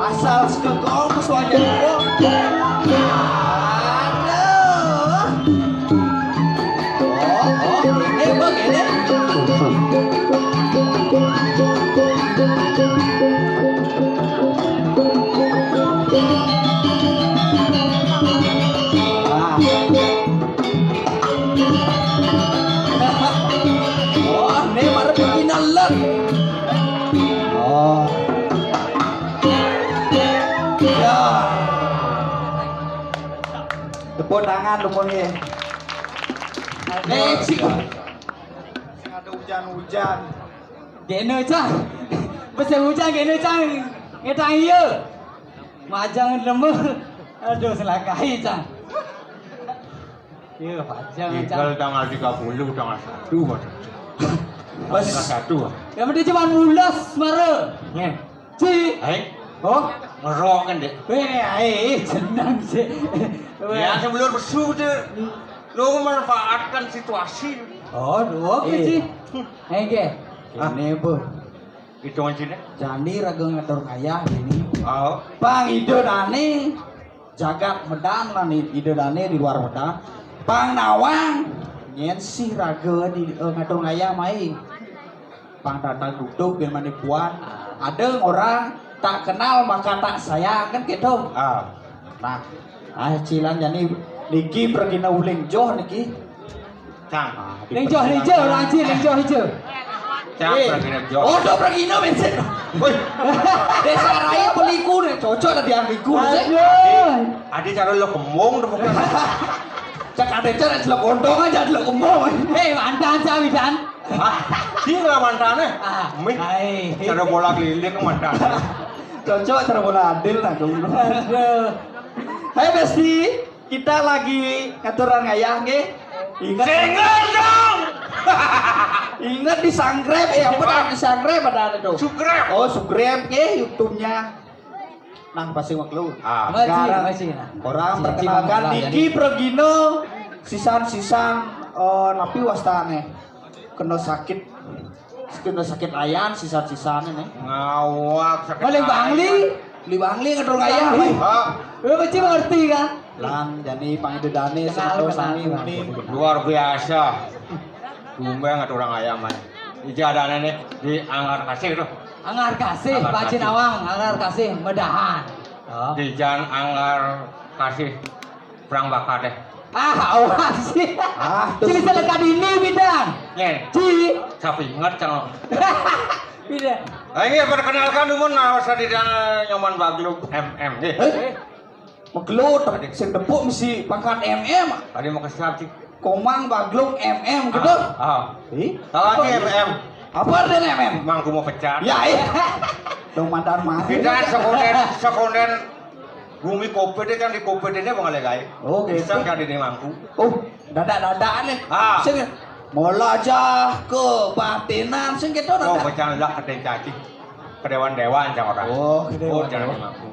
asal sekegol kesuanya. Aduh. Tepuk tangan lumpun nggih. Sing ada hujan-hujan. Kena cang. Pasal hujan kena cang. Kita iya. Majang lemah. Aduh selakai cang. Ya panjang Tinggal cang. tanggal 30 tanggal 1 macam. Bos. Tanggal 1. Yang penting cuma mulas mara. Ngen. Ci. Oh. Ngerok kan dek. Senang sih. Ya sebelum bersu tu, lo memanfaatkan situasi. Oh, dua ke Ci? Ege. Ini bu. Itu macam ni. Jani raga ngatur kaya ini. Oh. Pang idodane jagat Medan nani idodane di luar Medan. Pang nawang nyen si raga di ngatur kaya mai. Pang datang duduk biar manipuan. Ada orang tak kenal maka tak sayang kan gitu. Ah. Nah, cilan jani niki pergi na uling joh niki. Cang. Ling joh hijau lanci ling joh hijau. Cang pergi nak jauh. Oh, do pergi na bensin. Woi. Desa raya peliku nih, cocok ada yang liku sih. Ada cara lo kembung tu bukan? Cak ada cara celok gondong aja celok kembung. Hei, mantan cawi dan. Ah, dia lah mantan eh. Mik. Cara bola keliling mantan. Cocok cara bola adil lah dulu. Hai Besti, kita lagi ngaturan ngayah nge. Ingat dong. Ingat di Sanggreb apa di Sanggreb ada tuh. Sugrep. Oh, Sugreb nge YouTube-nya. Nang pasti waktu. Ah. Masih. Orang perkenalkan Diki Progino sisan-sisan napi wastane. Kena sakit ayan sisan-sisan ini. Ngawak sakit. Balik Bangli ngatur ngayah. Ah. Kecil mengerti kan? Lan jadi pangidodane satu sami ini. Luar biasa. Gumbang atau orang ayam man. Ija ada nih di Anggar Kasih tuh. Anggar Kasih, Anggar Pak Kasih. Cinawang, Anggar Kasih, Medahan. Di Jalan Anggar Kasih perang bakar deh. Awas sih. Cili selekat ini bidan. Nyen. Ci. Tapi ingat cang. Bidan. Ini perkenalkan dulu nama saya di nyaman bagluk MM. Meglut, sing depuk mesti pangkat MM. Tadi mau ke siap sih. Komang bagluk MM gitu. Salah lagi MM. Apa artinya MM? Emang aku mau pecat. Ya iya. Dong mantan mati. Bidan sekonden bumi kopi deh kan di kopi deh bang alegai. Oh gitu. Bisa kan di mangku. Oh, dadak nih. Ah. Sing mola aja ke batinan sing gitu Oh dadak. pecat lah ke caci. Ke dewan cang orang. Oh, ke Oh dewan. jangan di mangku.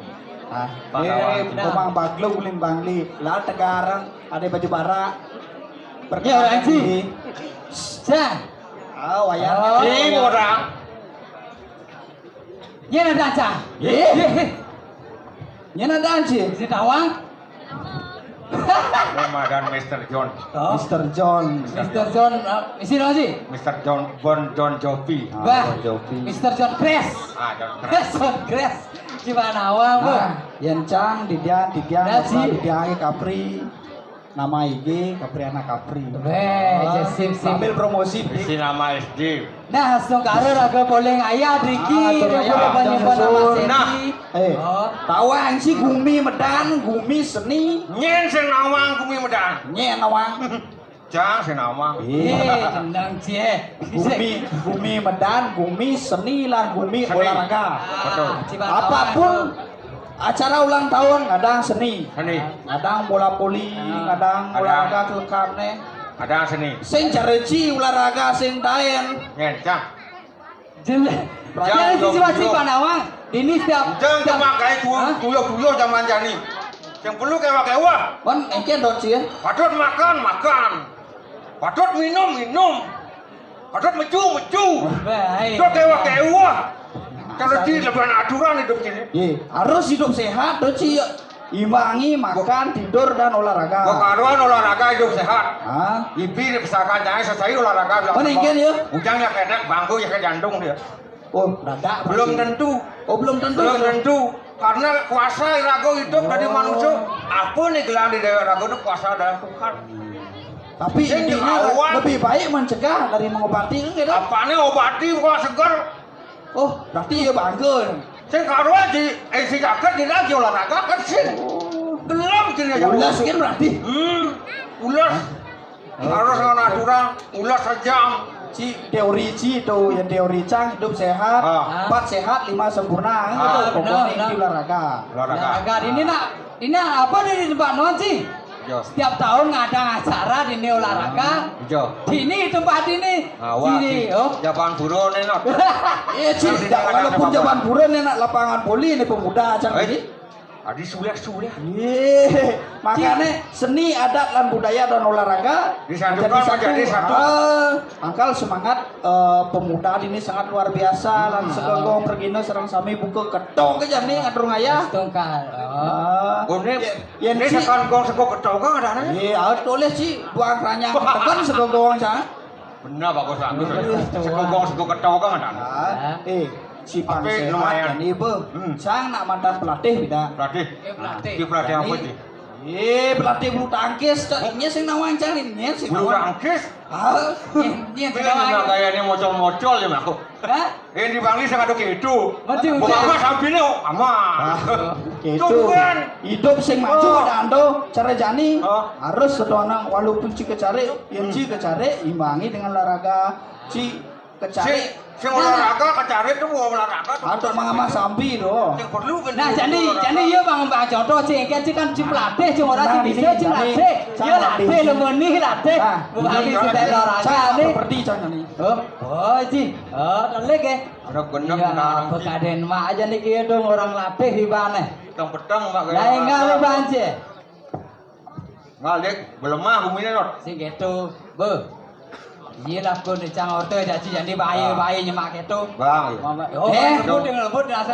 Ah, Pahlawan. ini Komang bagluk uling bangli. Lah tegaran ada baju barak. Ya, Anji. Cang. Oh, wayang. Ini orang. Nya ada cang. Nya ada Anji. Si Tawang. Ramadan Mr. John. Mr. John. Mr. John, isi apa sih? Mr. John John Jopi. Bah, Mr. John Crash. Ah, John Crash. John Crash. Gimana awang, Bu? Yang cang didian Daji. didian Kapri. Nama IG Kapriana Kapri. Sip. Sambil promosi. Isi nama SD. Nah, langsung karo raga boleh ayah Riki, Ah, raga ayah. nyimpan nama Sedi. Nah. Tawang si Gumi Medan, Gumi Seni. Nyen senawang kumi medan. Nye nawang. Jang senawang. Tenang cie. Gumi Medan, Gumi Seni lan Gumi Seni. olahraga. Betul. Apapun acara ulang tahun kadang seni, Seni. kadang bola voli, kadang Kadang. olahraga kelekapne. Ada seni. Sing careci olahraga sing daen. Nyen jang. Jangan sisi Panawang. Ini setiap Jang cuma kayak tuyo zaman jani. Yang perlu kewa. Kon engke dot sih. Padot makan. Padot minum. Padot mecu. baik. Dot kewa. Kalau di lebih aturan hidup ini. Harus hidup sehat dot sih. Imbangi makan, tidur dan olahraga. Kekaruan olahraga hidup sehat. Ah, Ibi misalkan jangan selesai olahraga. Oh, nengken ya? Ujangnya kedek, bangku ya ke jantung dia. oh, dadak. Belum tentu. Oh, belum tentu. Karena kuasa rago hidup dari manusia. Apa nih gelang di dewa rago itu kuasa dari Tuhan. Tapi Sing intinya diawat. lebih baik mencegah dari mengobati kan gitu. Apanya obati kok segar. Oh, berarti ya bangga. Sing karuan di isi jaket di lagi olahraga kan sih. Gelap di ya yang Ulas kan berarti. ulas. Harus dengan aturan ulas sejam. Ci teori Ci itu yang teori Cang hidup sehat, Ah. 4 sehat, 5 sempurna. Itu pokoknya ini olahraga. Olahraga. Olahraga ini apa nih di tempat non sih? Jo. Setiap tahun ngadain acara di ini olahraga. Jo. Di ini tempat ini. Awak Sini, Ci. oh. Japan buron enak. Iya Ci, walaupun jaman buron enak lapangan voli ini pemuda Cang ini. Adi suliah. Iya, makanya seni adat dan budaya dan olahraga Disatukan menjadi satu. Angkal semangat pemuda ini sangat luar biasa dan segogong pergino serang sami buka ketok aja nih ngatur ngaya. Tongkal. Ini Yang ini Ci, sekan gong sego ketau kan ada nih. iya, tulis Ci, buang ranya tekan segogong sa. Benar bagus bagus. Sego gong sego ketau kan ada. Si Pang Tapi sehat lumayan. kan ibu. Sang nak mantan pelatih bida. Pelatih. Pelatih. Di pelatih apa sih? Pelatih bulu tangkis, ini sing nawang Cang ini sing Bulu nawang. tangkis. Ini Ini nggak kayaknya mocol-mocol ya aku. Hah? Ini dipanggil sangat gitu. Mati Bukan apa sampingnya aman. Itu Tuhan. hidup sing maju Oh. ada ando cara jani Oh. harus sedonang walaupun ci kecare yang ci kecare imbangi dengan olahraga ci kecare Si olahraga kecari itu mau olahraga. atau mengamah sambi do. Yang perlu kan. Nah, jadi iya bang contoh sih, kan kan si pelatih cuma orang Nah, si ini bisa si jadi latih, Cang ya latih. latih lemoni latih, Nah, bukan ini si olahraga Cang nih. seperti Cang nih. Oh, Ji. Oh, telik ya. Ada benar Iya, benar. pekaden mak aja nih kia dong orang latih hibane. Petang-petang mak Lah enggak le banje. Ngalik belemah buminya not. Sing gitu, be. Iya lah kun cang orte jadi bayi nyemak gitu. Bang. Oh, lembut rasa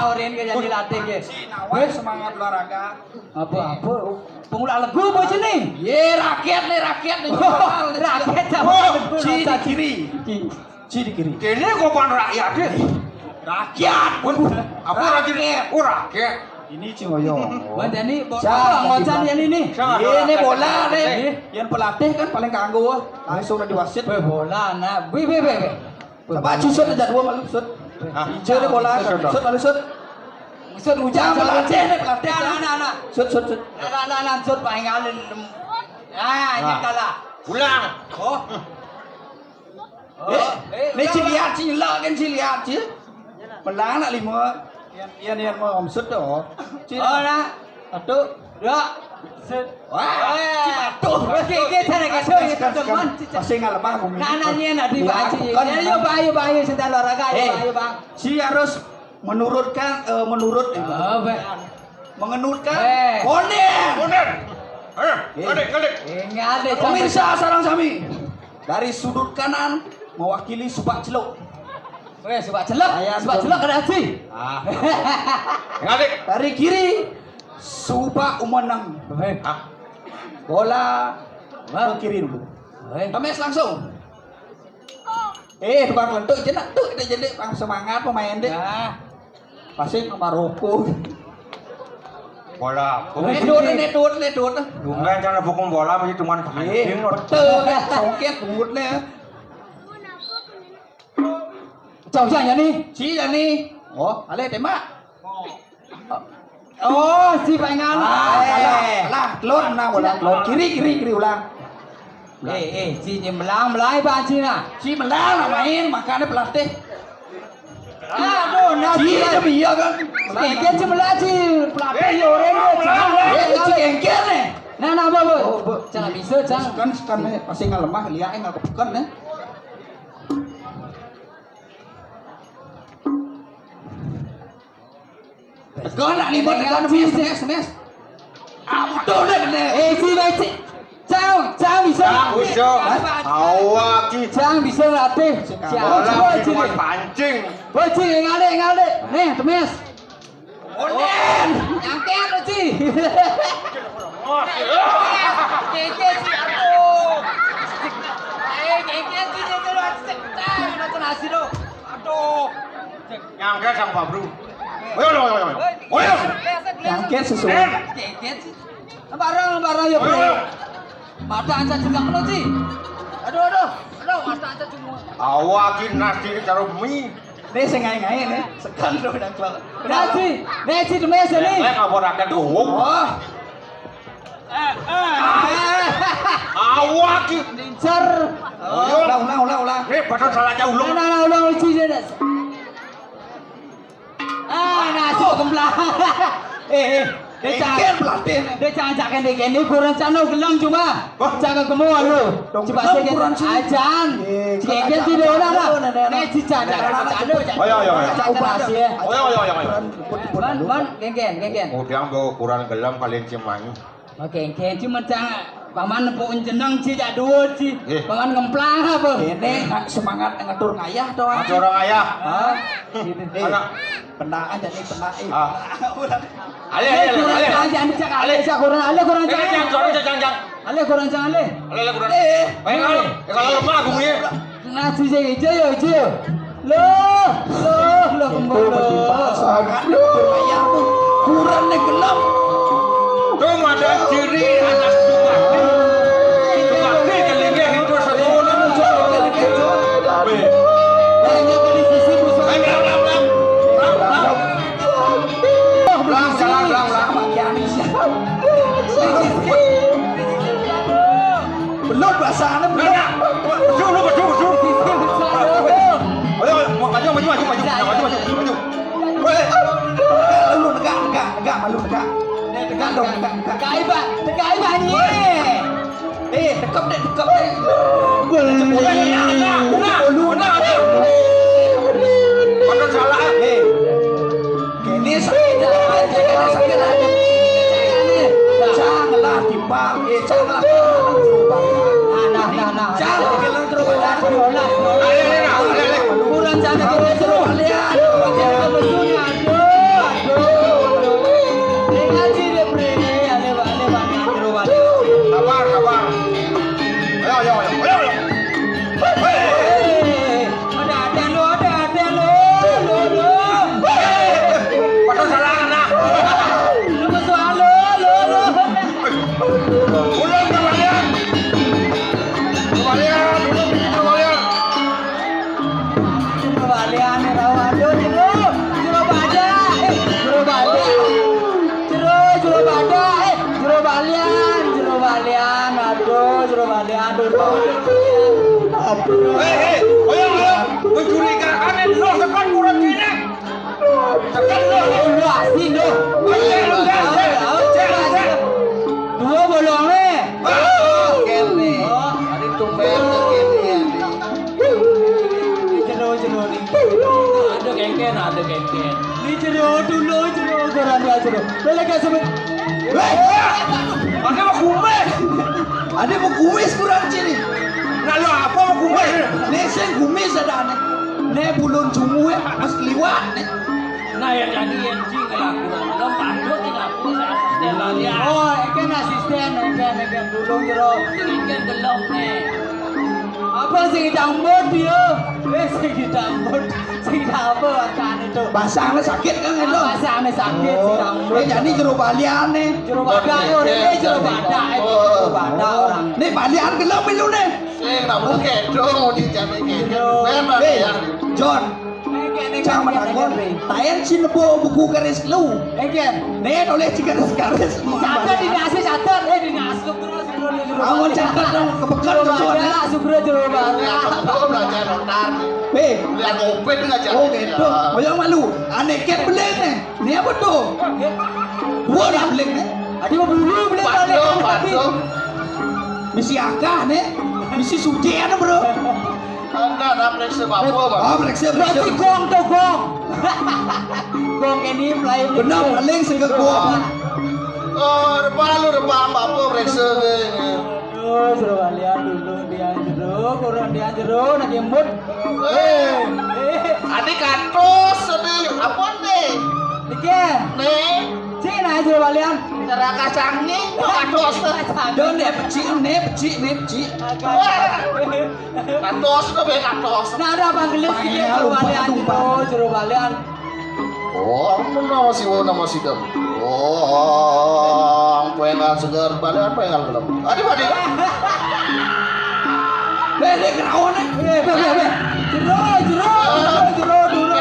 orin ke jadi latih ke. Si nawang semangat olahraga. Apa? Pengulak legu apa sini? Ye rakyat nih rakyat nih. Rakyat Ci di kiri. Ci di kiri. Kini kopan rakyat deh. Rakyat. Apa rakyat? Oh rakyat. Ini Ci Ngoyo. Mandani Cang, ngocan yang ini. Ini bola nih. Yang pelatih kan paling kanggo langsung udah diwasit. Bola nah, be. Coba susut aja dua malu sut. Hijau deh bola. Sut malu sut. Sut hujan Pelatih nih pelatih. Anak. Sut. Anak sut paling alin. Ah, ini kalah. Pulang. Oh. Nih Ci lihat Ci nyelak kan Ci lihat Ci. Melang nak lima. Yang mau om sut doh. Ci. Oh nah. Satu. Dua. Sut. Wah. Ci patuh. Oke, cara kita teman. Pasti nggak lemah bumi. Nananya nak dibaca. Ya bayu sedang olahraga ya bang. Si harus menurutkan Oh, mengenutkan Eh. bonen. Ngalik. Enggak ada. Pemirsa sarang sami dari sudut kanan mewakili Subak Celuk. Weh, sebab celok ada hati. Ngalik. Dari kiri Subak Umenang. Bola ke kiri dulu. Temes langsung. Tukang lentuk jenak tuh jadi semangat pemain deh. Ya. Pasti ke Maroko. Bola. Nedut. Lumayan cara hukum bola masih cuma pancing. Betul, songket bungutnya. Chào ya nih. Si nih. Oh, ale tembak. Oh, si paingan. Lah, telur nah bola. Telur kiri ulang. Si melang ban si nah. Si melang lah main, makanya pelatih. Aduh, nah Si demi ya kan. Kengken si melang si pelatih yo orang Si kengken nih. Nah, Bu. Jangan bisa, jangan. Kan pasti nggak lemah, lihat nggak kebukan nih. Tekan nak libet tekan mes. Betul deh bener. Si Jangan bisa. Bisa. Awak ki. Jangan bisa latih. Bola masih cuma pancing. Boci ngale. Nih, temes. Bonen. Nyangket lo, Ci. Kengken si aduh. Kengken si nonton nasi lo. Aduh. Nyangka sang Pak Bro. Ayo. Kengken sesuai. Kengken si. Barang ya, Bro. Mata anja juga lo, Ci. Aduh, mata anja cuma. Awak ki nasi karo mie. Nih sengai-ngai nih. Sekan lo udah keluar. Nasi temes ni. Lek ngabur akan Oh. Awak ki. Lincer. Ulang. Padahal salahnya ulung. Ulang uji dia. Nasi kemblang. Dia jangan dek ini kurang cano gelang cuma jangan kemauan lu. Coba saya ajan. Jengkel tidak orang lah. Nek cican jangan cano. Ayo. Man, genggen. Udang go kurang gelam kalian cemang. Oke, cuma jangan paman nepuk jeneng cijak dua ci. Paman ngemplang apa? Ini semangat ngatur ngayah doang. Orang ayah. Anak penaan jadi penai. Ale. Jangan dicak ale kurang Jangan. Ale kurang. Ale kurang. Kalau lemah aku ni. Nasi saya hijau. Loh kembali. Sangat ngayah tuh kurang nih gelap. Tuh ada ciri atas tukang. Tukang kelingnya itu satu. Belum bahasanya belum. Betul. Ayo, maju. Lu negak, malu negak. Tegak dong. Tekai banyi. Dekap deh. Betul salah. Kini sakit lagi. Janganlah timbang, janganlah jangan kelang terus. Kurang jangan terus. Kabar. Ayo. Ada lo. Betul salah anak. Lu soal lo. Ulang kembalian. Ayo. Mencurigakan lo sekan kurang gini. Sekan lo. Dua bolongnya. Ada gengken. Ini jero dulu koran dia jero. Boleh kasih Ada mau kumis kurang ciri. Lalu apa mau kumis? Nesen kumis ada nih. Ne bulun jumu mas liwat nih. Nah yang jadi yang cing lakukan. Lompat tidak punya asisten lagi. Oh, kan asisten kan dulu jero. Ini belum nih. Apa sih dambut dia? Sing dambut. Sing apa akan itu? Basahnya sakit kan itu. Basahnya sakit sing dambut. Jadi jero balian nih. Jero badak orang. Nih balian gelap itu nih. John. Jangan menanggung. Tayan sinebo buku garis lu. Nih oleh garis. Catat dinasih catat. Dinasih terus. Awon catat dong kebekan John. Sugro jero Oh gitu. Oh yang malu. Aneh ket beleng nih. Nih apa tuh? Dua dah beleng nih. Adi mau bulu beleng balik. Misi akah nih. Misi suci ada bro. Oh periksa. Berarti gong tuh gong. Gong ini play. Benar paling segak gua. Jero balian dulu dia jero, kurang dia jero, nak jemput. Adik katos, apa nih? Dikit. Nih, Cina jero balian. cara kacangnya katos. Don deh peci. Katos tuh be katos. Nah ada banggelis jero balian jero balian. Oh, nama si dam. Oh, pengen segar balian pengen gelap. Adik. Bede kenawan nih. Jero dulu